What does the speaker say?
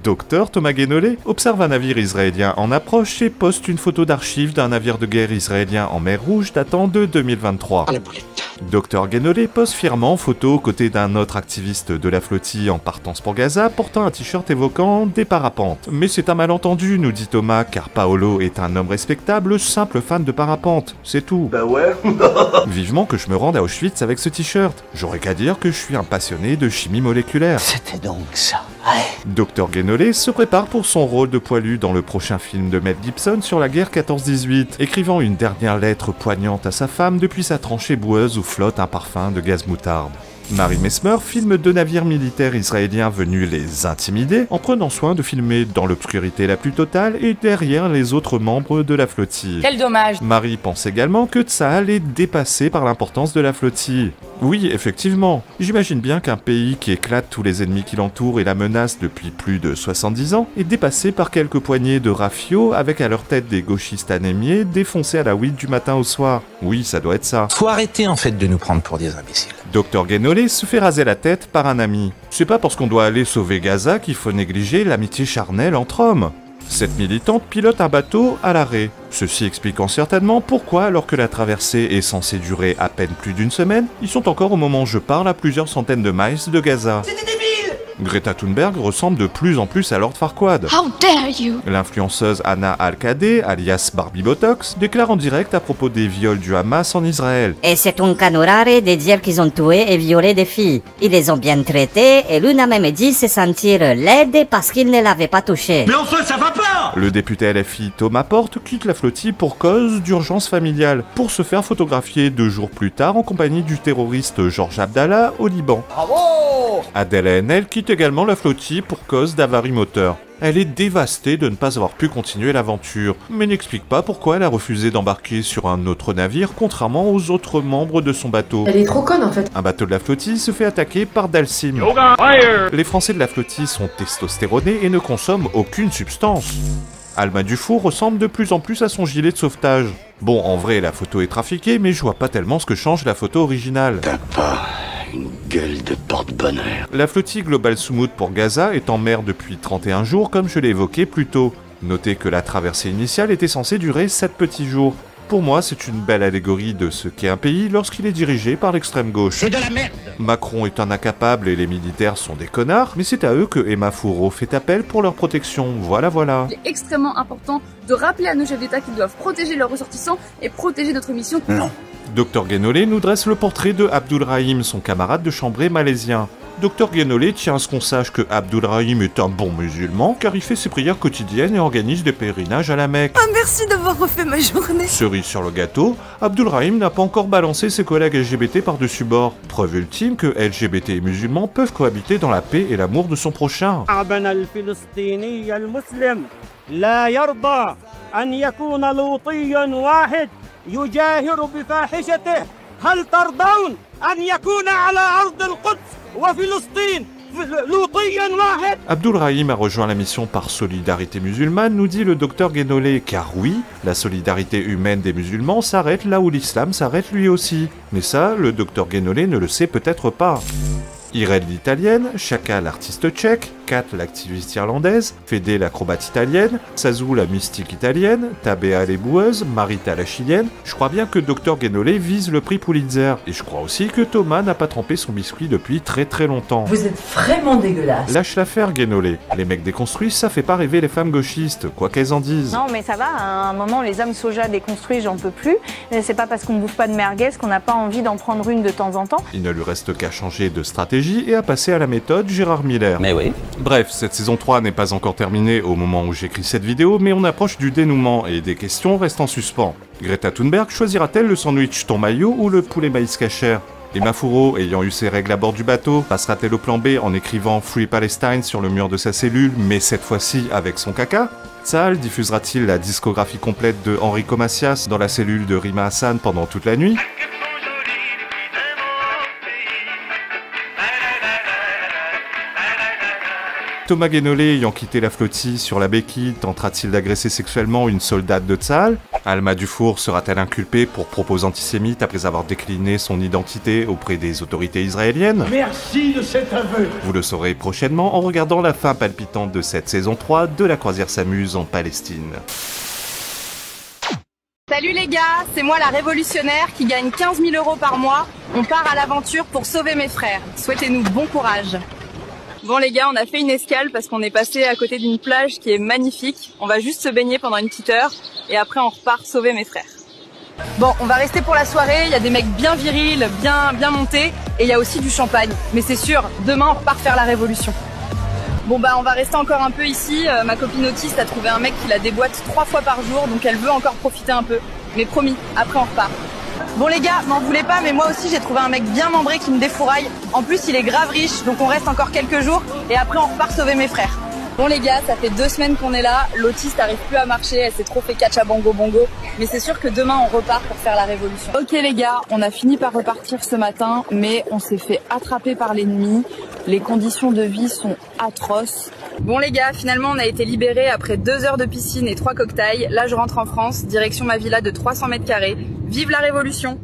Docteur Thomas Guénolé, observe un navire israélien en approche et poste une photo d'archive d'un navire de guerre israélien en mer Rouge datant de 2023. Docteur Guénolé pose fièrement en photo aux côtés d'un autre activiste de la flottille en partance pour Gaza portant un t-shirt évoquant des parapentes. Mais c'est un malentendu, nous dit Thomas, car Paolo est un homme respectable, simple fan de parapente, c'est tout. Bah ouais. Vivement que je me rende à Auschwitz avec ce t-shirt. J'aurais qu'à dire que je suis un passionné de chimie moléculaire. C'était donc ça. Ouais. Docteur Guénolé se prépare pour son rôle de poilu dans le prochain film de Mel Gibson sur la guerre 14-18, écrivant une dernière lettre poignante à sa femme depuis sa tranchée boueuse où flotte un parfum de gaz moutarde. Mary Mesmer filme 2 navires militaires israéliens venus les intimider en prenant soin de filmer dans l'obscurité la plus totale et derrière les autres membres de la flottille. Quel dommage! Marie pense également que Tsahal est dépassé par l'importance de la flottille. Oui, effectivement. J'imagine bien qu'un pays qui éclate tous les ennemis qui l'entourent et la menace depuis plus de 70 ans est dépassé par quelques poignées de rafios avec à leur tête des gauchistes anémiés défoncés à la weed du matin au soir. Oui, ça doit être ça. Faut arrêter en fait de nous prendre pour des imbéciles. Docteur Guénolé se fait raser la tête par un ami. C'est pas parce qu'on doit aller sauver Gaza qu'il faut négliger l'amitié charnelle entre hommes. Cette militante pilote un bateau à l'arrêt. Ceci expliquant certainement pourquoi, alors que la traversée est censée durer à peine plus d'une semaine, ils sont encore au moment où je parle à plusieurs centaines de miles de Gaza. C'était débile. Greta Thunberg ressemble de plus en plus à Lord Farquaad. How dare you! L'influenceuse Anna Al-Kadé, alias Barbie Botox, déclare en direct à propos des viols du Hamas en Israël. Et c'est un canorare de dire qu'ils ont tué et violé des filles. Ils les ont bien traitées et l'une a même dit se sentir laide parce qu'ils ne l'avaient pas touchée. Mais enfin, ça va pas. Le député LFI Thomas Porte quitte la flottille pour cause d'urgence familiale, pour se faire photographier 2 jours plus tard en compagnie du terroriste Georges Abdallah au Liban. Bravo. Adèle Haenel quitte également la flottille pour cause d'avarie moteur. Elle est dévastée de ne pas avoir pu continuer l'aventure, mais n'explique pas pourquoi elle a refusé d'embarquer sur un autre navire contrairement aux autres membres de son bateau. Elle est trop conne en fait. Un bateau de la flottille se fait attaquer par Dalsim. Les Français de la flottille sont testostéronés et ne consomment aucune substance. Alma Dufour ressemble de plus en plus à son gilet de sauvetage. Bon, en vrai, la photo est trafiquée, mais je vois pas tellement ce que change la photo originale. T'as pas une gueule de porte-bonheur. La flottille Global Soumoud pour Gaza est en mer depuis 31 jours, comme je l'ai évoqué plus tôt. Notez que la traversée initiale était censée durer 7 petits jours. Pour moi, c'est une belle allégorie de ce qu'est un pays lorsqu'il est dirigé par l'extrême gauche. C'est de la merde. Macron est un incapable et les militaires sont des connards, mais c'est à eux que Emma Fourreau fait appel pour leur protection. Voilà. Il est extrêmement important de rappeler à nos chefs d'État qu'ils doivent protéger leurs ressortissants et protéger notre mission. Non. Dr Guénolé nous dresse le portrait de Abdul Rahim, son camarade de chambrée malaisien. Dr Guénolé tient à ce qu'on sache que Abdul Rahim est un bon musulman car il fait ses prières quotidiennes et organise des pèlerinages à la Mecque. Ah, merci d'avoir refait ma journée. Cerise sur le gâteau, Abdul Rahim n'a pas encore balancé ses collègues LGBT par-dessus bord. Preuve ultime que LGBT et musulmans peuvent cohabiter dans la paix et l'amour de son prochain. لا يرضى أن يكون لوطيا واحد يجاهر بفاحشته هل ترضون أن يكون على أرض القدس وفلسطين لوطيا واحد. Abdul Rahim a rejoint la mission par solidarité musulmane, nous dit le docteur Guénolé, car oui, la solidarité humaine des musulmans s'arrête là où l'islam s'arrête lui aussi. Mais ça, le docteur Guénolé ne le sait peut-être pas. Irène l'italienne, Chaka l'artiste tchèque, Kat l'activiste irlandaise, Fédé l'acrobate italienne, Sazou la mystique italienne, Tabea les boueuses, Marita la chilienne. Je crois bien que Dr Guénolé vise le prix Pulitzer. Et je crois aussi que Thomas n'a pas trempé son biscuit depuis très longtemps. Vous êtes vraiment dégueulasse. Lâche l'affaire Guénolé. Les mecs déconstruits, ça fait pas rêver les femmes gauchistes, quoi qu'elles en disent. Non mais ça va, à un moment les hommes soja déconstruits j'en peux plus. C'est pas parce qu'on ne bouffe pas de merguez qu'on n'a pas envie d'en prendre une de temps en temps. Il ne lui reste qu'à changer de stratégie et à passer à la méthode Gérard Miller. Mais oui. Bref, cette saison 3 n'est pas encore terminée au moment où j'écris cette vidéo, mais on approche du dénouement et des questions restent en suspens. Greta Thunberg choisira-t-elle le sandwich thon mayo ou le poulet maïs cachère? Emma Fourreau, ayant eu ses règles à bord du bateau, passera-t-elle au plan B en écrivant Free Palestine sur le mur de sa cellule, mais cette fois-ci avec son caca? Tsahal diffusera-t-il la discographie complète de Enrico Macias dans la cellule de Rima Hassan pendant toute la nuit? Thomas Guénolé, ayant quitté la flottille sur la béquille, tentera-t-il d'agresser sexuellement une soldate de Tsahal? Alma Dufour sera-t-elle inculpée pour propos antisémites après avoir décliné son identité auprès des autorités israéliennes? Merci de cet aveu. Vous le saurez prochainement en regardant la fin palpitante de cette saison 3 de La Croisière s'amuse en Palestine. Salut les gars, c'est moi la révolutionnaire qui gagne 15 000 € par mois. On part à l'aventure pour sauver mes frères. Souhaitez-nous bon courage. Bon les gars, on a fait une escale parce qu'on est passé à côté d'une plage qui est magnifique. On va juste se baigner pendant une petite heure et après on repart sauver mes frères. Bon, on va rester pour la soirée, il y a des mecs bien virils, bien montés et il y a aussi du champagne. Mais c'est sûr, demain on repart faire la révolution. Bon bah on va rester encore un peu ici, ma copine autiste a trouvé un mec qui la déboîte 3 fois par jour, donc elle veut encore profiter un peu. Mais promis, après on repart. Bon les gars, m'en voulez pas, mais moi aussi j'ai trouvé un mec bien membré qui me défouraille. En plus il est grave riche, donc on reste encore quelques jours et après on repart sauver mes frères. Bon les gars, ça fait 2 semaines qu'on est là, l'autiste arrive plus à marcher, elle s'est trop fait catch à bongo. Mais c'est sûr que demain on repart pour faire la révolution. Ok les gars, on a fini par repartir ce matin, mais on s'est fait attraper par l'ennemi. Les conditions de vie sont atroces. Bon les gars, finalement on a été libérés après 2 heures de piscine et 3 cocktails. Là je rentre en France, direction ma villa de 300 mètres carrés. Vive la révolution!